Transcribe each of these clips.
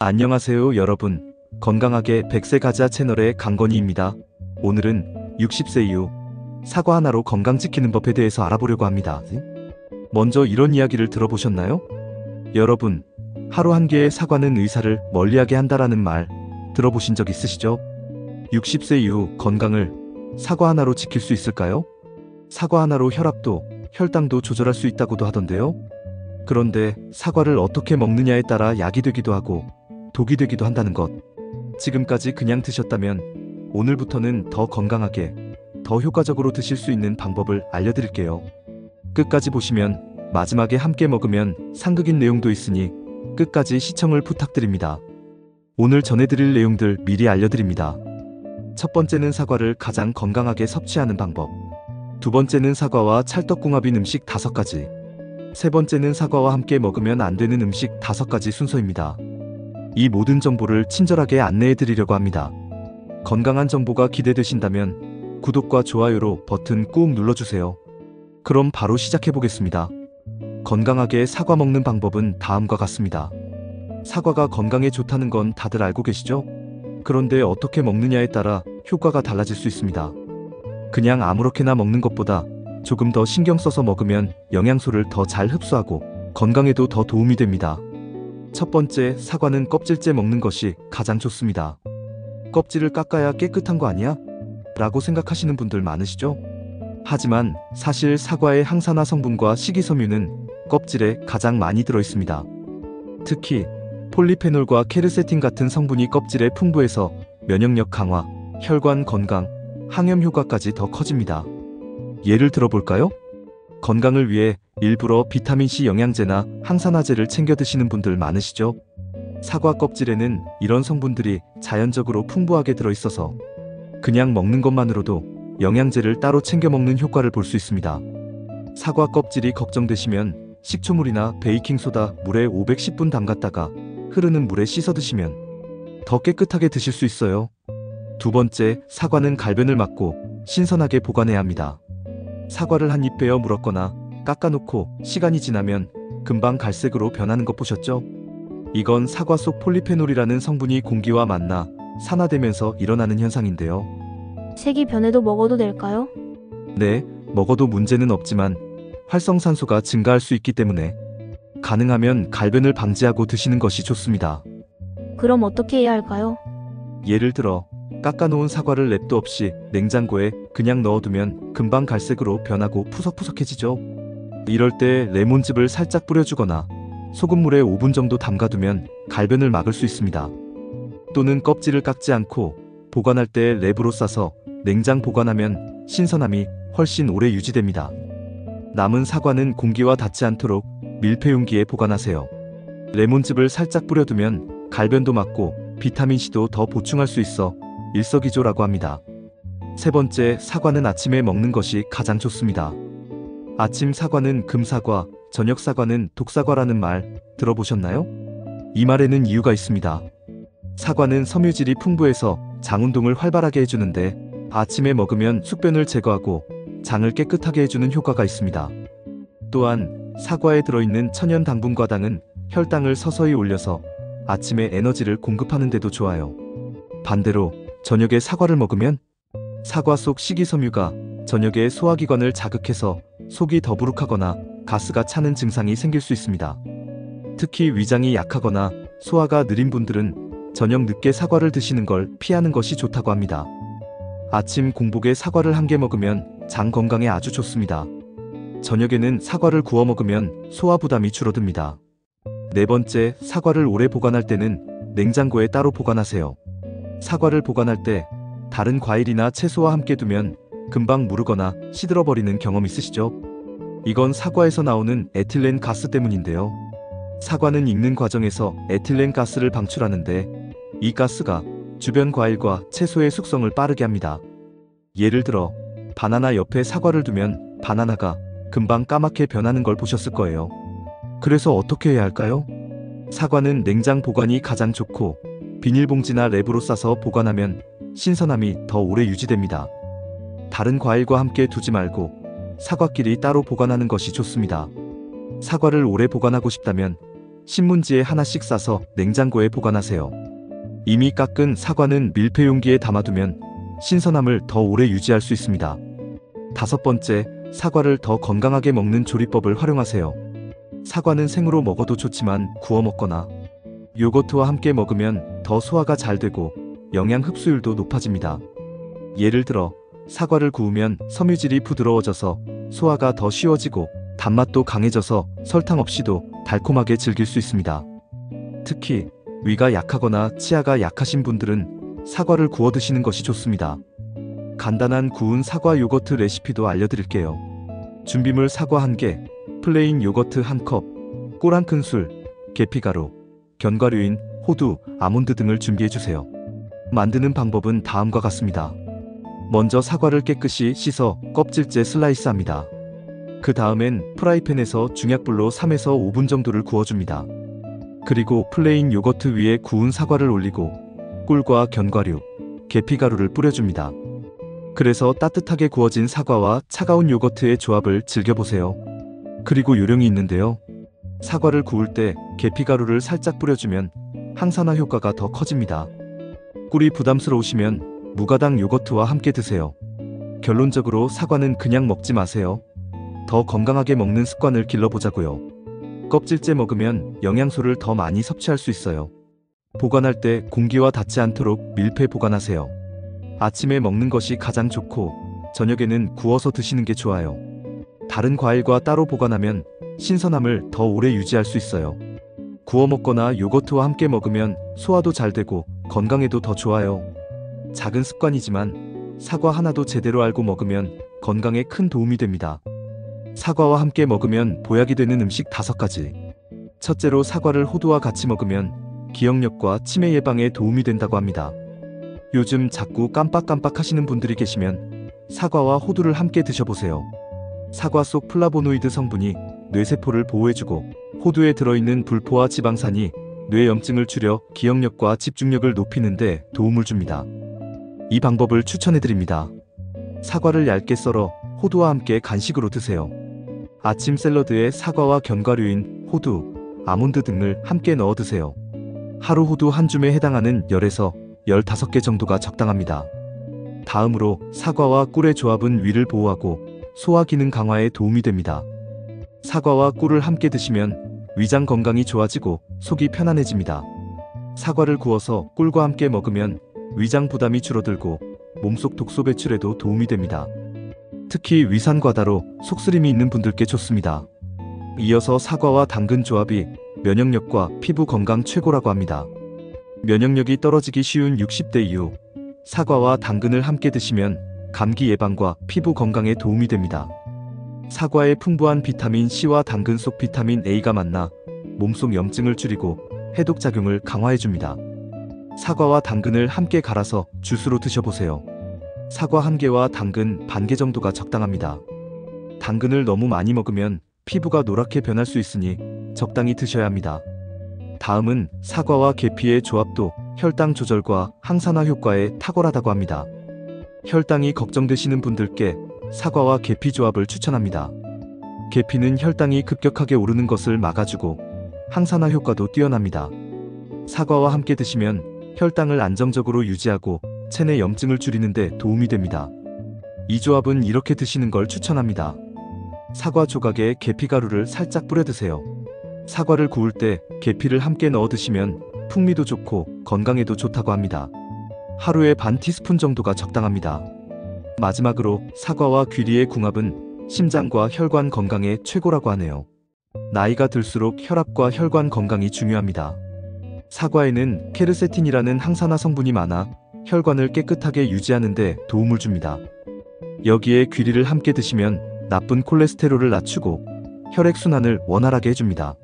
안녕하세요 여러분. 건강하게 100세 가자 채널의 강건희입니다. 오늘은 60세 이후 사과 하나로 건강 지키는 법에 대해서 알아보려고 합니다. 먼저 이런 이야기를 들어보셨나요? 여러분, 하루 한 개의 사과는 의사를 멀리하게 한다라는 말 들어보신 적 있으시죠? 60세 이후 건강을 사과 하나로 지킬 수 있을까요? 사과 하나로 혈압도, 혈당도 조절할 수 있다고도 하던데요. 그런데 사과를 어떻게 먹느냐에 따라 약이 되기도 하고 독이 되기도 한다는 것. 지금까지 그냥 드셨다면 오늘부터는 더 건강하게, 더 효과적으로 드실 수 있는 방법을 알려드릴게요. 끝까지 보시면 마지막에 함께 먹으면 상극인 내용도 있으니 끝까지 시청을 부탁드립니다. 오늘 전해드릴 내용들 미리 알려드립니다. 첫 번째는 사과를 가장 건강하게 섭취하는 방법. 두 번째는 사과와 찰떡궁합인 음식 5가지. 세 번째는 사과와 함께 먹으면 안 되는 음식 5가지 순서입니다. 이 모든 정보를 친절하게 안내해 드리려고 합니다. 건강한 정보가 기대되신다면 구독과 좋아요로 버튼 꾹 눌러주세요. 그럼 바로 시작해 보겠습니다. 건강하게 사과 먹는 방법은 다음과 같습니다. 사과가 건강에 좋다는 건 다들 알고 계시죠? 그런데 어떻게 먹느냐에 따라 효과가 달라질 수 있습니다. 그냥 아무렇게나 먹는 것보다 조금 더 신경 써서 먹으면 영양소를 더 잘 흡수하고 건강에도 더 도움이 됩니다. 첫 번째, 사과는 껍질째 먹는 것이 가장 좋습니다. 껍질을 깎아야 깨끗한 거 아니야? 라고 생각하시는 분들 많으시죠? 하지만 사실 사과의 항산화 성분과 식이섬유는 껍질에 가장 많이 들어있습니다. 특히 폴리페놀과 케르세틴 같은 성분이 껍질에 풍부해서 면역력 강화, 혈관 건강, 항염 효과까지 더 커집니다. 예를 들어볼까요? 건강을 위해 일부러 비타민C 영양제나 항산화제를 챙겨 드시는 분들 많으시죠? 사과 껍질에는 이런 성분들이 자연적으로 풍부하게 들어있어서 그냥 먹는 것만으로도 영양제를 따로 챙겨 먹는 효과를 볼 수 있습니다. 사과 껍질이 걱정되시면 식초물이나 베이킹소다 물에 510분 담갔다가 흐르는 물에 씻어 드시면 더 깨끗하게 드실 수 있어요. 두 번째, 사과는 갈변을 막고 신선하게 보관해야 합니다. 사과를 한 입 베어 물었거나 깎아놓고 시간이 지나면 금방 갈색으로 변하는 것 보셨죠? 이건 사과 속 폴리페놀이라는 성분이 공기와 만나 산화되면서 일어나는 현상인데요. 색이 변해도 먹어도 될까요? 네, 먹어도 문제는 없지만 활성산소가 증가할 수 있기 때문에 가능하면 갈변을 방지하고 드시는 것이 좋습니다. 그럼 어떻게 해야 할까요? 예를 들어 깎아놓은 사과를 랩도 없이 냉장고에 그냥 넣어두면 금방 갈색으로 변하고 푸석푸석해지죠. 이럴 때 레몬즙을 살짝 뿌려주거나 소금물에 5분 정도 담가두면 갈변을 막을 수 있습니다. 또는 껍질을 깎지 않고 보관할 때 랩으로 싸서 냉장 보관하면 신선함이 훨씬 오래 유지됩니다. 남은 사과는 공기와 닿지 않도록 밀폐용기에 보관하세요. 레몬즙을 살짝 뿌려두면 갈변도 막고 비타민C도 더 보충할 수 있어 일석이조라고 합니다. 세 번째, 사과는 아침에 먹는 것이 가장 좋습니다. 아침 사과는 금사과, 저녁 사과는 독사과라는 말 들어보셨나요? 이 말에는 이유가 있습니다. 사과는 섬유질이 풍부해서 장 운동을 활발하게 해주는데 아침에 먹으면 숙변을 제거하고 장을 깨끗하게 해주는 효과가 있습니다. 또한 사과에 들어있는 천연 당분과 당은 혈당을 서서히 올려서 아침에 에너지를 공급하는 데도 좋아요. 반대로 저녁에 사과를 먹으면 사과 속 식이섬유가 저녁에 소화기관을 자극해서 속이 더부룩하거나 가스가 차는 증상이 생길 수 있습니다. 특히 위장이 약하거나 소화가 느린 분들은 저녁 늦게 사과를 드시는 걸 피하는 것이 좋다고 합니다. 아침 공복에 사과를 한 개 먹으면 장 건강에 아주 좋습니다. 저녁에는 사과를 구워 먹으면 소화 부담이 줄어듭니다. 네 번째, 사과를 오래 보관할 때는 냉장고에 따로 보관하세요. 사과를 보관할 때 다른 과일이나 채소와 함께 두면 금방 무르거나 시들어버리는 경험 있으시죠? 이건 사과에서 나오는 에틸렌 가스 때문인데요. 사과는 익는 과정에서 에틸렌 가스를 방출하는데 이 가스가 주변 과일과 채소의 숙성을 빠르게 합니다. 예를 들어 바나나 옆에 사과를 두면 바나나가 금방 까맣게 변하는 걸 보셨을 거예요. 그래서 어떻게 해야 할까요? 사과는 냉장 보관이 가장 좋고 비닐봉지나 랩으로 싸서 보관하면 신선함이 더 오래 유지됩니다. 다른 과일과 함께 두지 말고 사과끼리 따로 보관하는 것이 좋습니다. 사과를 오래 보관하고 싶다면 신문지에 하나씩 싸서 냉장고에 보관하세요. 이미 깎은 사과는 밀폐 용기에 담아두면 신선함을 더 오래 유지할 수 있습니다. 5번째, 사과를 더 건강하게 먹는 조리법을 활용하세요. 사과는 생으로 먹어도 좋지만 구워 먹거나 요거트와 함께 먹으면 더 소화가 잘 되고 영양 흡수율도 높아집니다. 예를 들어 사과를 구우면 섬유질이 부드러워져서 소화가 더 쉬워지고 단맛도 강해져서 설탕 없이도 달콤하게 즐길 수 있습니다. 특히 위가 약하거나 치아가 약하신 분들은 사과를 구워 드시는 것이 좋습니다. 간단한 구운 사과 요거트 레시피도 알려드릴게요. 준비물 사과 1개, 플레인 요거트 1컵, 꿀 1큰술, 계피가루, 견과류인 호두, 아몬드 등을 준비해주세요. 만드는 방법은 다음과 같습니다. 먼저 사과를 깨끗이 씻어 껍질째 슬라이스합니다. 그 다음엔 프라이팬에서 중약불로 3에서 5분 정도를 구워줍니다. 그리고 플레인 요거트 위에 구운 사과를 올리고 꿀과 견과류, 계피가루를 뿌려줍니다. 그래서 따뜻하게 구워진 사과와 차가운 요거트의 조합을 즐겨보세요. 그리고 요령이 있는데요. 사과를 구울 때 계피가루를 살짝 뿌려주면 항산화 효과가 더 커집니다. 꿀이 부담스러우시면 무가당 요거트와 함께 드세요. 결론적으로 사과는 그냥 먹지 마세요. 더 건강하게 먹는 습관을 길러보자고요. 껍질째 먹으면 영양소를 더 많이 섭취할 수 있어요. 보관할 때 공기와 닿지 않도록 밀폐 보관하세요. 아침에 먹는 것이 가장 좋고 저녁에는 구워서 드시는 게 좋아요. 다른 과일과 따로 보관하면 신선함을 더 오래 유지할 수 있어요. 구워 먹거나 요거트와 함께 먹으면 소화도 잘 되고 건강에도 더 좋아요. 작은 습관이지만 사과 하나도 제대로 알고 먹으면 건강에 큰 도움이 됩니다. 사과와 함께 먹으면 보약이 되는 음식 5가지. 첫째로 사과를 호두와 같이 먹으면 기억력과 치매 예방에 도움이 된다고 합니다. 요즘 자꾸 깜빡깜빡 하시는 분들이 계시면 사과와 호두를 함께 드셔보세요. 사과 속 플라보노이드 성분이 뇌세포를 보호해주고 호두에 들어있는 불포화 지방산이 뇌 염증을 줄여 기억력과 집중력을 높이는 데 도움을 줍니다. 이 방법을 추천해드립니다. 사과를 얇게 썰어 호두와 함께 간식으로 드세요. 아침 샐러드에 사과와 견과류인 호두, 아몬드 등을 함께 넣어 드세요. 하루 호두 한 줌에 해당하는 10에서 15개 정도가 적당합니다. 다음으로 사과와 꿀의 조합은 위를 보호하고 소화 기능 강화에 도움이 됩니다. 사과와 꿀을 함께 드시면 위장 건강이 좋아지고 속이 편안해집니다. 사과를 구워서 꿀과 함께 먹으면 위장 부담이 줄어들고 몸속 독소 배출에도 도움이 됩니다. 특히 위산과다로 속쓰림이 있는 분들께 좋습니다. 이어서 사과와 당근 조합이 면역력과 피부 건강 최고라고 합니다. 면역력이 떨어지기 쉬운 60대 이후 사과와 당근을 함께 드시면 감기 예방과 피부 건강에 도움이 됩니다. 사과의 풍부한 비타민 C와 당근 속 비타민 A가 만나 몸속 염증을 줄이고 해독작용을 강화해줍니다. 사과와 당근을 함께 갈아서 주스로 드셔보세요. 사과 1개와 당근 반 개 정도가 적당합니다. 당근을 너무 많이 먹으면 피부가 노랗게 변할 수 있으니 적당히 드셔야 합니다. 다음은 사과와 계피의 조합도 혈당 조절과 항산화 효과에 탁월하다고 합니다. 혈당이 걱정되시는 분들께 사과와 계피 조합을 추천합니다. 계피는 혈당이 급격하게 오르는 것을 막아주고 항산화 효과도 뛰어납니다. 사과와 함께 드시면 혈당을 안정적으로 유지하고 체내 염증을 줄이는 데 도움이 됩니다. 이 조합은 이렇게 드시는 걸 추천합니다. 사과 조각에 계피가루를 살짝 뿌려 드세요. 사과를 구울 때 계피를 함께 넣어 드시면 풍미도 좋고 건강에도 좋다고 합니다. 하루에 반 티스푼 정도가 적당합니다. 마지막으로 사과와 귀리의 궁합은 심장과 혈관 건강에 최고라고 하네요. 나이가 들수록 혈압과 혈관 건강이 중요합니다. 사과에는 케르세틴이라는 항산화 성분이 많아 혈관을 깨끗하게 유지하는 데 도움을 줍니다. 여기에 귀리를 함께 드시면 나쁜 콜레스테롤을 낮추고 혈액순환을 원활하게 해줍니다.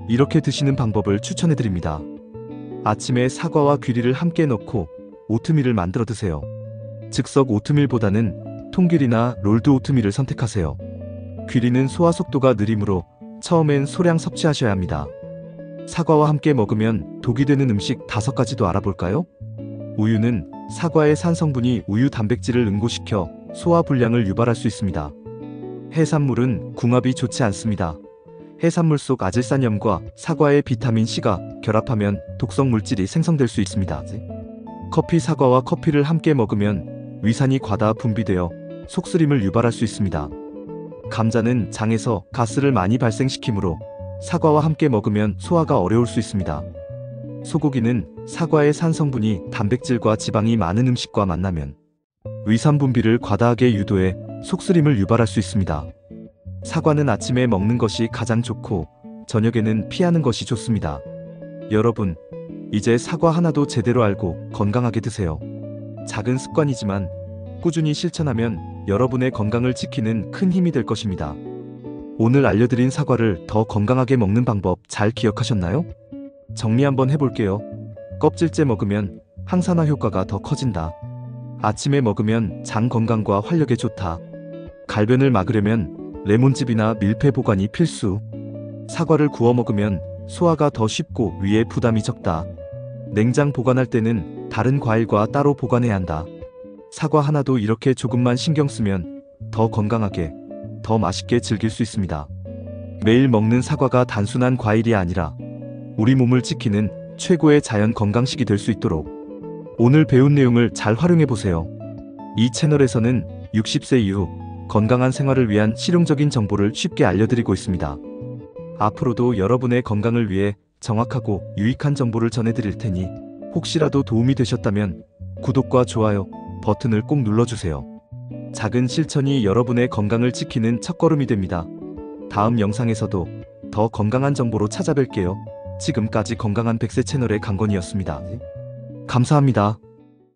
이렇게 드시는 방법을 추천해드립니다. 아침에 사과와 귀리를 함께 넣고 오트밀을 만들어 드세요. 즉석 오트밀보다는 통귀리나 롤드 오트밀을 선택하세요. 귀리는 소화 속도가 느리므로 처음엔 소량 섭취하셔야 합니다. 사과와 함께 먹으면 독이 되는 음식 5가지도 알아볼까요? 우유는 사과의 산 성분이 우유 단백질을 응고시켜 소화 불량을 유발할 수 있습니다. 해산물은 궁합이 좋지 않습니다. 해산물 속 아질산염과 사과의 비타민 C가 결합하면 독성 물질이 생성될 수 있습니다. 커피 사과와 커피를 함께 먹으면 위산이 과다 분비되어 속쓰림을 유발할 수 있습니다. 감자는 장에서 가스를 많이 발생시키므로 사과와 함께 먹으면 소화가 어려울 수 있습니다. 소고기는 사과의 산 성분이 단백질과 지방이 많은 음식과 만나면 위산 분비를 과다하게 유도해 속쓰림을 유발할 수 있습니다. 사과는 아침에 먹는 것이 가장 좋고 저녁에는 피하는 것이 좋습니다. 여러분, 이제 사과 하나도 제대로 알고 건강하게 드세요. 작은 습관이지만 꾸준히 실천하면 여러분의 건강을 지키는 큰 힘이 될 것입니다. 오늘 알려드린 사과를 더 건강하게 먹는 방법 잘 기억하셨나요? 정리 한번 해볼게요. 껍질째 먹으면 항산화 효과가 더 커진다. 아침에 먹으면 장 건강과 활력에 좋다. 갈변을 막으려면 레몬즙이나 밀폐 보관이 필수. 사과를 구워 먹으면 소화가 더 쉽고 위에 부담이 적다. 냉장 보관할 때는 다른 과일과 따로 보관해야 한다. 사과 하나도 이렇게 조금만 신경 쓰면 더 건강하게, 더 맛있게 즐길 수 있습니다. 매일 먹는 사과가 단순한 과일이 아니라 우리 몸을 지키는 최고의 자연 건강식이 될 수 있도록 오늘 배운 내용을 잘 활용해 보세요. 이 채널에서는 60세 이후 건강한 생활을 위한 실용적인 정보를 쉽게 알려드리고 있습니다. 앞으로도 여러분의 건강을 위해 정확하고 유익한 정보를 전해드릴 테니 혹시라도 도움이 되셨다면 구독과 좋아요 버튼을 꼭 눌러주세요. 작은 실천이 여러분의 건강을 지키는 첫걸음이 됩니다. 다음 영상에서도 더 건강한 정보로 찾아뵐게요. 지금까지 건강한 100세 채널의 강건이었습니다. 감사합니다.